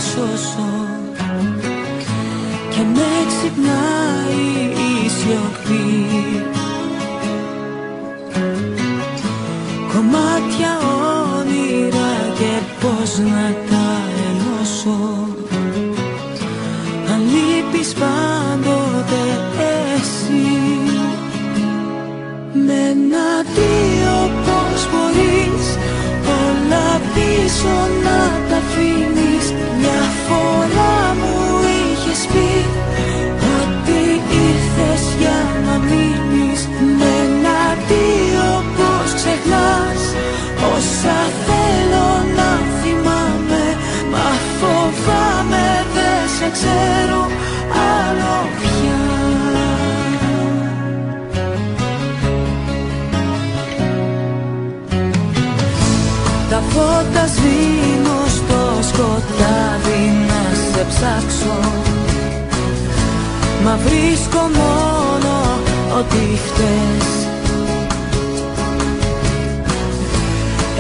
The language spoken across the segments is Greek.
σώσω και με ξυπνάει η σιωπή. Κομμάτια όνειρα και πώς να τα ενώσω. Αν λείπεις πάντοτε εσύ, με ένα δύο πώς μπορείς όλα πίσω να τα αφήνεις. Μια φορά μου είχες πει ότι ήρθες για να μείνεις. Με ένα δύο πώς ξεχνάς όσα θέλω να θυμάμαι. Μα φοβάμαι δεν σε ξέρω άλλο πια. Τα φώτα σβήνω στο σκοτάδι να σε ψάξω, μα βρίσκω μόνο ότι φταίς.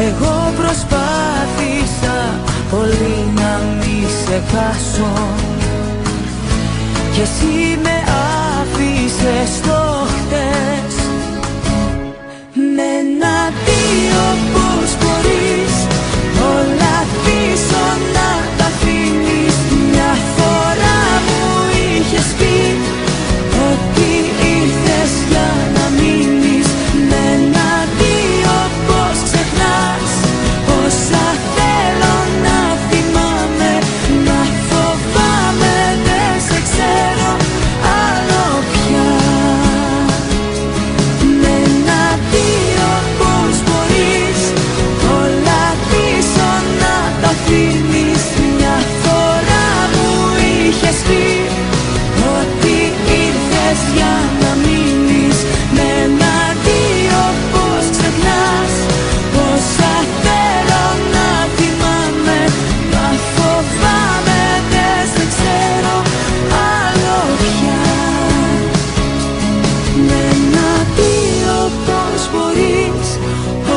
Εγώ προσπάθησα πολύ να μη σε χάσω κι εσύ με άφησες στο χτες. Με ένα δύο πώς μπορείς όλα πίσω να τα αφήνεις. Μια φορά μου είχες πει ότι ήρθες για να μείνεις. Με ένα δύο πώς ξεχνάς όσα θέλω να θυμάμαι. Μα φοβάμαι δεν σε ξέρω άλλο πια. Με ένα δύο πώς μπορείς όλα πίσω να τα αφήνεις. Μια φορά μου είχες πει ότι ήρθες για να μείνεις. Με ένα δύο πώς ξεχνάς όσα θέλω να θυμάμαι. Μα φοβάμαι δεν σε ξέρω άλλο πια. Με ένα δύο πώς μπορείς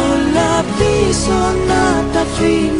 όλα πίσω να τα αφήνεις.